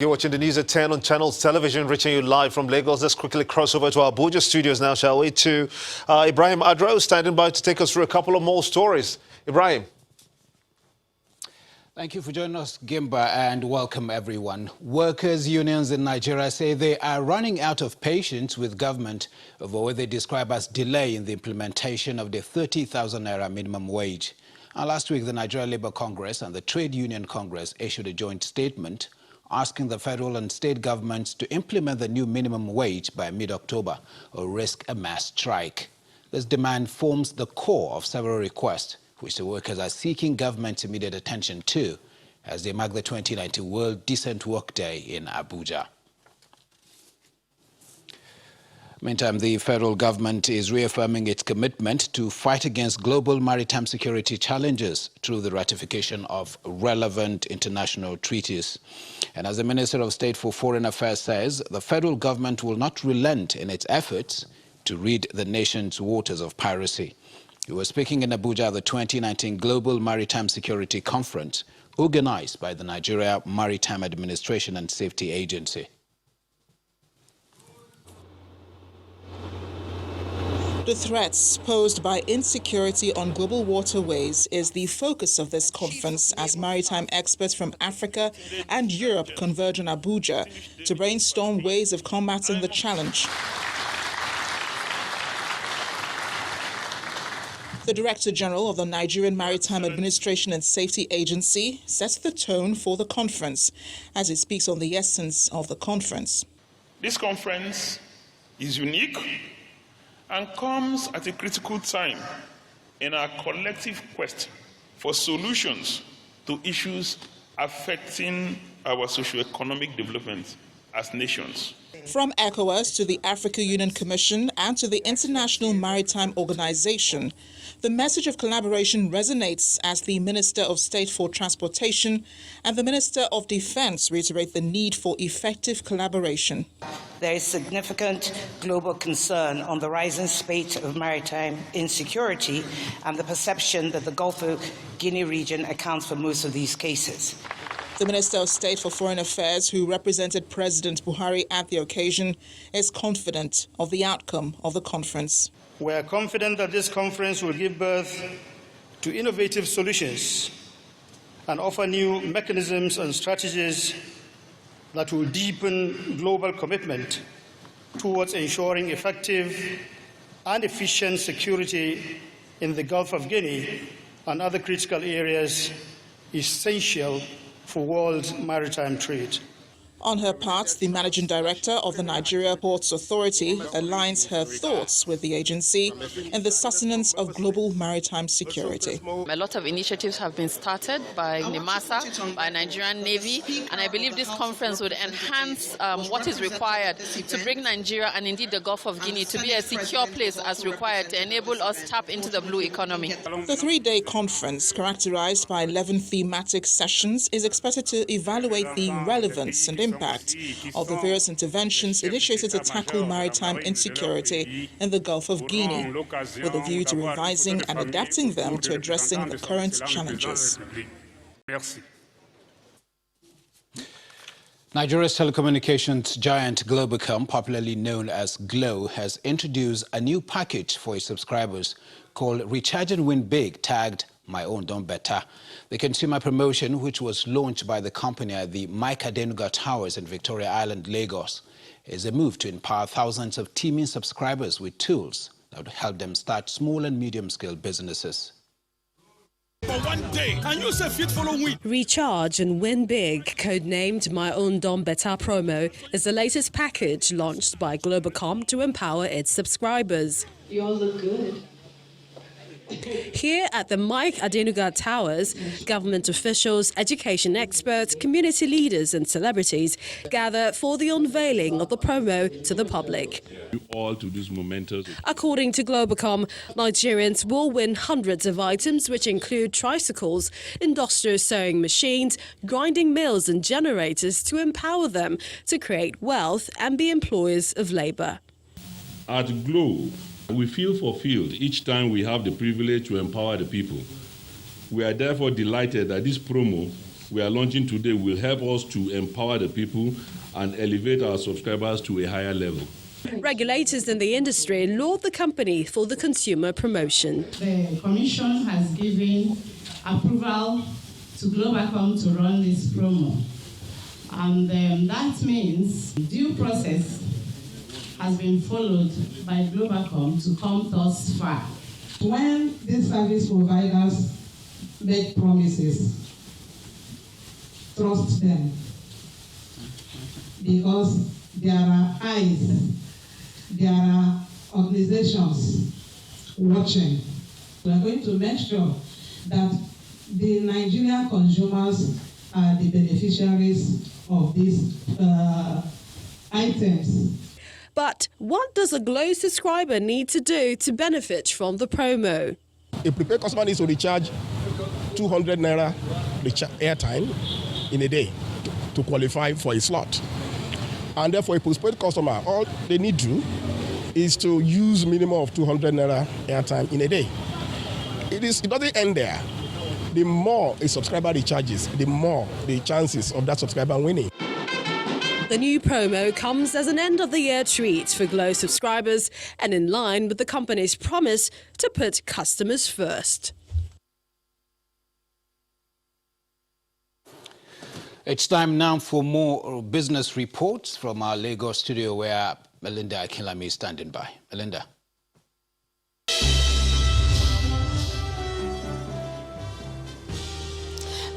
You're watching the news at 10 on Channels Television, reaching you live from Lagos. Let's quickly cross over to our Abuja studios now, shall we, to Ibrahim Adro, standing by to take us through a couple of more stories. Ibrahim. Thank you for joining us, Gimba, and welcome everyone. Workers' unions in Nigeria say they are running out of patience with government over what they describe as delay in the implementation of the 30,000 naira minimum wage. Last week, the Nigeria Labour Congress and the Trade Union Congress issued a joint statement asking the federal and state governments to implement the new minimum wage by mid-October or risk a mass strike. This demand forms the core of several requests, which the workers are seeking government's immediate attention to as they mark the 2019 World Decent Work Day in Abuja. Meantime, the federal government is reaffirming its commitment to fight against global maritime security challenges through the ratification of relevant international treaties. And as the Minister of State for Foreign Affairs says, the federal government will not relent in its efforts to rid the nation's waters of piracy. He was speaking in Abuja at the 2019 Global Maritime Security Conference, organized by the Nigeria Maritime Administration and Safety Agency. The threats posed by insecurity on global waterways is the focus of this conference as maritime experts from Africa and Europe converge on Abuja to brainstorm ways of combating the challenge. The Director General of the Nigerian Maritime Administration and Safety Agency sets the tone for the conference as he speaks on the essence of the conference. This conference is unique and comes at a critical time in our collective quest for solutions to issues affecting our socio-economic development as nations. From ECOWAS to the African Union Commission and to the International Maritime Organization, the message of collaboration resonates as the Minister of State for Transportation and the Minister of Defense reiterate the need for effective collaboration. There is significant global concern on the rising spate of maritime insecurity and the perception that the Gulf of Guinea region accounts for most of these cases. The Minister of State for Foreign Affairs, who represented President Buhari at the occasion, is confident of the outcome of the conference. We are confident that this conference will give birth to innovative solutions and offer new mechanisms and strategies that will deepen global commitment towards ensuring effective and efficient security in the Gulf of Guinea and other critical areas essential for world maritime trade. On her part, the Managing Director of the Nigeria Ports Authority aligns her thoughts with the agency in the sustenance of global maritime security. A lot of initiatives have been started by NIMASA, by Nigerian Navy, and I believe this conference would enhance what is required to bring Nigeria and indeed the Gulf of Guinea to be a secure place as required to enable us tap into the blue economy. The three-day conference, characterized by 11 thematic sessions, is expected to evaluate the relevance and impact of the various interventions initiated to tackle maritime insecurity in the Gulf of Guinea, with a view to revising and adapting them to addressing the current challenges. Nigeria's telecommunications giant Globacom, popularly known as Glo, has introduced a new package for its subscribers called Recharge and Win Big, tagged My Own Done Better. The consumer promotion, which was launched by the company at the Mike Adenuga Towers in Victoria Island, Lagos, is a move to empower thousands of teaming subscribers with tools that would help them start small and medium-scale businesses. For one day, and you say fit follow win. Recharge and Win Big, codenamed My Own Done Better promo, is the latest package launched by Globacom to empower its subscribers. You all look good. Here at the Mike Adenuga Towers, government officials, education experts, community leaders and celebrities gather for the unveiling of the promo to the public. All to this momentous. According to Globacom, Nigerians will win hundreds of items which include tricycles, industrial sewing machines, grinding mills and generators to empower them to create wealth and be employers of labour. At Glo, we feel fulfilled each time we have the privilege to empower the people. We are therefore delighted that this promo we are launching today will help us to empower the people and elevate our subscribers to a higher level. Regulators in the industry laud the company for the consumer promotion. The Commission has given approval to Globacom to run this promo. And that means due process has been followed by Globacom to come thus far. When these service providers make promises, trust them, because there are eyes, there are organizations watching. We are going to make sure that the Nigerian consumers are the beneficiaries of these items. But what does a Glow subscriber need to do to benefit from the promo? A prepaid customer needs to recharge 200 naira airtime in a day to qualify for a slot. And therefore, a postpaid customer, all they need to do is to use minimum of 200 naira airtime in a day. It doesn't end there. The more a subscriber recharges, the more the chances of that subscriber winning. The new promo comes as an end-of-the-year treat for Glow subscribers and in line with the company's promise to put customers first. It's time now for more business reports from our Lagos studio where Melinda Akinlami is standing by. Melinda.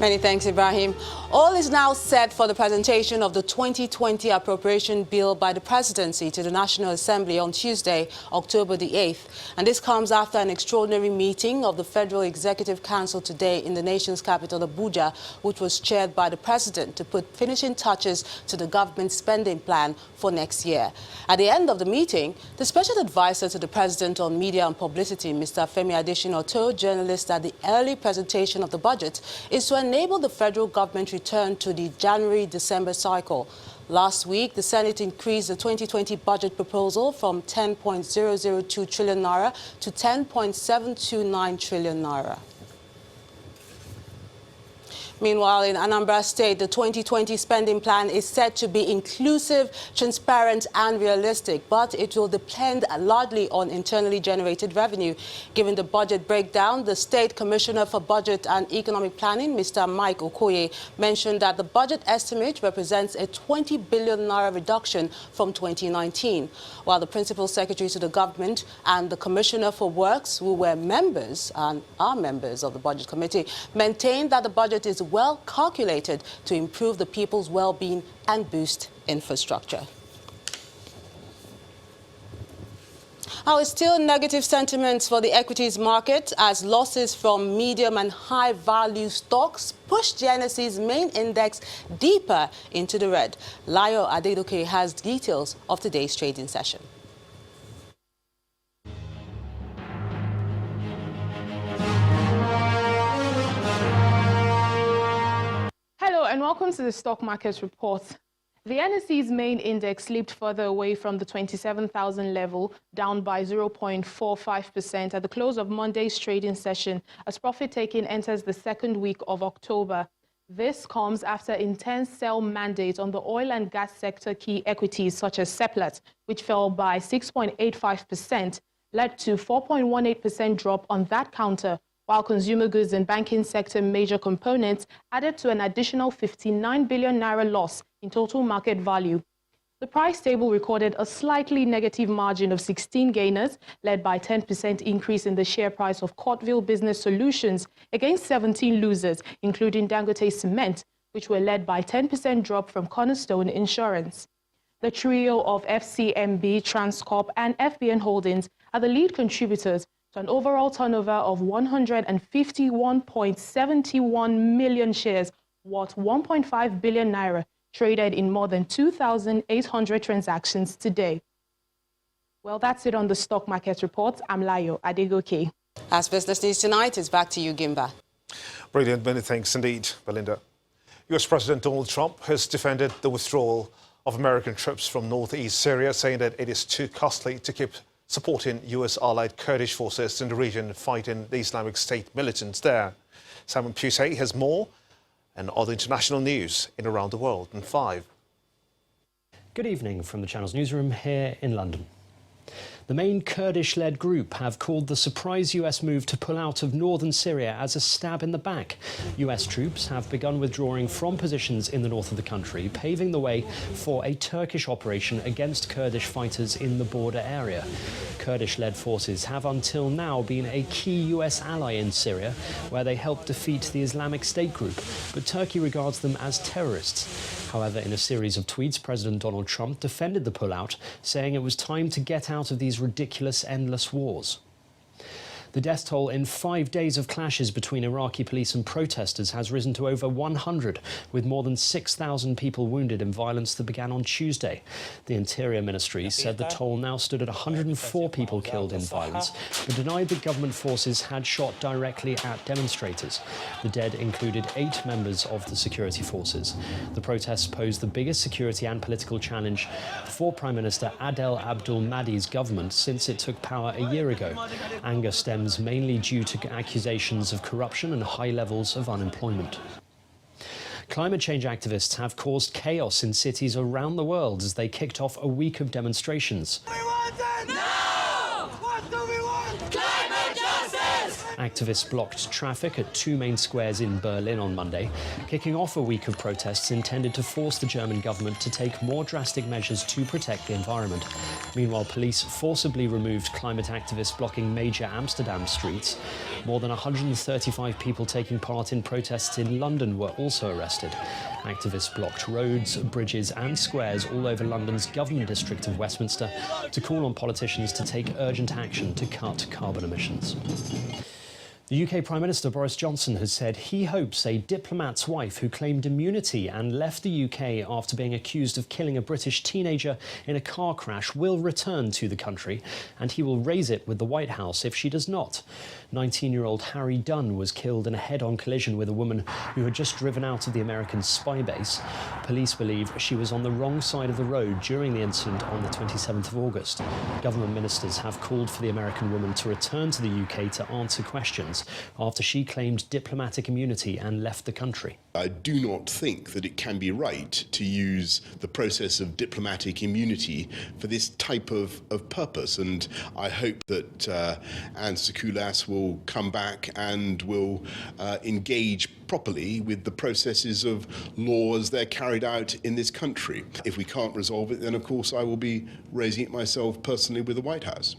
Many thanks, Ibrahim. All is now set for the presentation of the 2020 appropriation bill by the presidency to the National Assembly on Tuesday, October the 8th. And this comes after an extraordinary meeting of the Federal Executive Council today in the nation's capital, Abuja, which was chaired by the president to put finishing touches to the government spending plan for next year. At the end of the meeting, the special advisor to the president on media and publicity, Mr. Femi Adesina, told journalists that the early presentation of the budget is to enable the federal government return to the January-December cycle. Last week, the Senate increased the 2020 budget proposal from 10.002 trillion naira to 10.729 trillion naira. Meanwhile, in Anambra State, the 2020 spending plan is said to be inclusive, transparent and realistic, but it will depend largely on internally generated revenue. Given the budget breakdown, the State Commissioner for Budget and Economic Planning, Mr. Mike Okoye, mentioned that the budget estimate represents a 20 billion naira reduction from 2019, while the Principal Secretary to the government and the Commissioner for Works, who were members and are members of the Budget Committee, maintained that the budget is well calculated to improve the people's well-being and boost infrastructure. It's still negative sentiments for the equities market as losses from medium and high value stocks pushed the NSE's main index deeper into the red. Layo Adedoke has details of today's trading session. Hello and welcome to the Stock Market Report. The NSE's main index slipped further away from the 27,000 level, down by 0.45% at the close of Monday's trading session as profit-taking enters the second week of October. This comes after intense sell mandate on the oil and gas sector key equities such as Seplat, which fell by 6.85%, led to 4.18% drop on that counter, while consumer goods and banking sector major components added to an additional 59 billion naira loss in total market value. The price table recorded a slightly negative margin of 16 gainers, led by 10% increase in the share price of Cortville Business Solutions against 17 losers, including Dangote Cement, which were led by 10% drop from Cornerstone Insurance. The trio of FCMB, Transcorp and FBN Holdings are the lead contributors to an overall turnover of 151.71 million shares worth 1.5 billion naira, traded in more than 2,800 transactions today. Well, that's it on the Stock Market Report. I'm Layo Adegoke. As business news tonight, it's back to you, Gimba. Brilliant. Many thanks indeed, Belinda. US President Donald Trump has defended the withdrawal of American troops from northeast Syria, saying that it is too costly to keep supporting US allied Kurdish forces in the region fighting the Islamic State militants there. Simon Pusey has more and other international news in around the world in 5. Good evening from the Channel's newsroom here in London. The main Kurdish-led group have called the surprise US move to pull out of northern Syria as a stab in the back. US troops have begun withdrawing from positions in the north of the country, paving the way for a Turkish operation against Kurdish fighters in the border area. Kurdish-led forces have until now been a key US ally in Syria, where they helped defeat the Islamic State group, but Turkey regards them as terrorists. However, in a series of tweets, President Donald Trump defended the pullout, saying it was time to get out of these ridiculous, endless wars. The death toll in 5 days of clashes between Iraqi police and protesters has risen to over 100, with more than 6,000 people wounded in violence that began on Tuesday. The Interior Ministry said the toll now stood at 104 people killed in violence, but denied that government forces had shot directly at demonstrators. The dead included 8 members of the security forces. The protests pose the biggest security and political challenge for Prime Minister Adel Abdul Mahdi's government since it took power a year ago. Anger stems mainly due to accusations of corruption and high levels of unemployment. Climate change activists have caused chaos in cities around the world as they kicked off a week of demonstrations. Activists blocked traffic at 2 main squares in Berlin on Monday, kicking off a week of protests intended to force the German government to take more drastic measures to protect the environment. Meanwhile, police forcibly removed climate activists blocking major Amsterdam streets. More than 135 people taking part in protests in London were also arrested. Activists blocked roads, bridges and squares all over London's government district of Westminster to call on politicians to take urgent action to cut carbon emissions. The UK Prime Minister Boris Johnson has said he hopes a diplomat's wife who claimed immunity and left the UK after being accused of killing a British teenager in a car crash will return to the country, and he will raise it with the White House if she does not. 19-year-old Harry Dunn was killed in a head-on collision with a woman who had just driven out of the American spy base. Police believe she was on the wrong side of the road during the incident on the 27th of August. Government ministers have called for the American woman to return to the UK to answer questions after she claimed diplomatic immunity and left the country. I do not think that it can be right to use the process of diplomatic immunity for this type of purpose, and I hope that Anne Sakoulas will come back and will engage properly with the processes of law as they're carried out in this country. If we can't resolve it, then of course I will be raising it myself personally with the White House.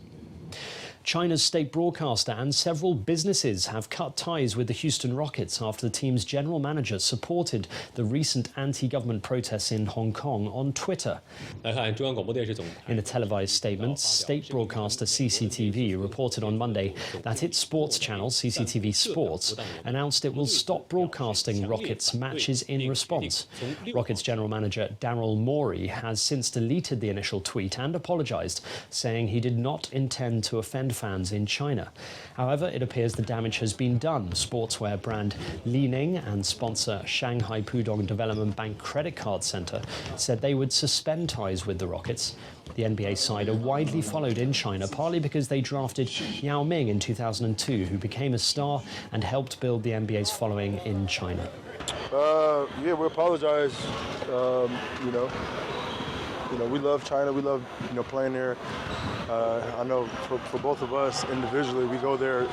China's state broadcaster and several businesses have cut ties with the Houston Rockets after the team's general manager supported the recent anti-government protests in Hong Kong on Twitter. In a televised statement, state broadcaster CCTV reported on Monday that its sports channel, CCTV Sports, announced it will stop broadcasting Rockets matches in response. Rockets general manager Daryl Morey has since deleted the initial tweet and apologised, saying he did not intend to offend fans in China. However, it appears the damage has been done. Sportswear brand Li Ning and sponsor Shanghai Pudong Development Bank Credit Card Center said they would suspend ties with the Rockets. The NBA side are widely followed in China, partly because they drafted Yao Ming in 2002, who became a star and helped build the NBA's following in China. Yeah, we apologize. We love China. We love, playing there. I know for both of us individually, we go there,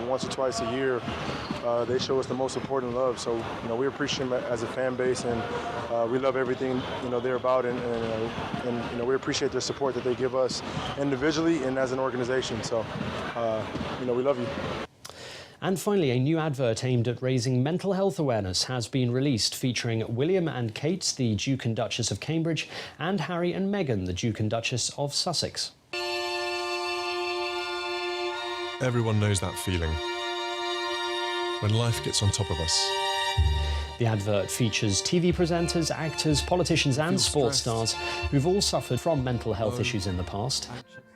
once or twice a year. They show us the most important love. So, we appreciate them as a fan base, and we love everything, they're about, and we appreciate their support that they give us individually and as an organization. So, we love you. And finally, a new advert aimed at raising mental health awareness has been released, featuring William and Kate, the Duke and Duchess of Cambridge, and Harry and Meghan, the Duke and Duchess of Sussex. Everyone knows that feeling when life gets on top of us. The advert features TV presenters, actors, politicians and sports stars who've all suffered from mental health issues in the past.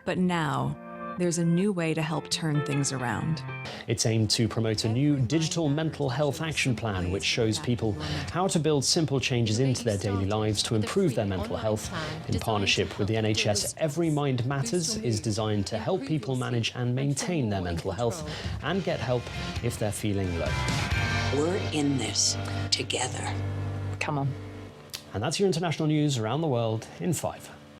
But now, there's a new way to help turn things around. It's aimed to promote a new digital mental health action plan which shows people how to build simple changes into their daily lives to improve their mental health. In partnership with the NHS, Every Mind Matters is designed to help people manage and maintain their mental health and get help if they're feeling low. We're in this. together. Come on. And that's your international news around the world in 5.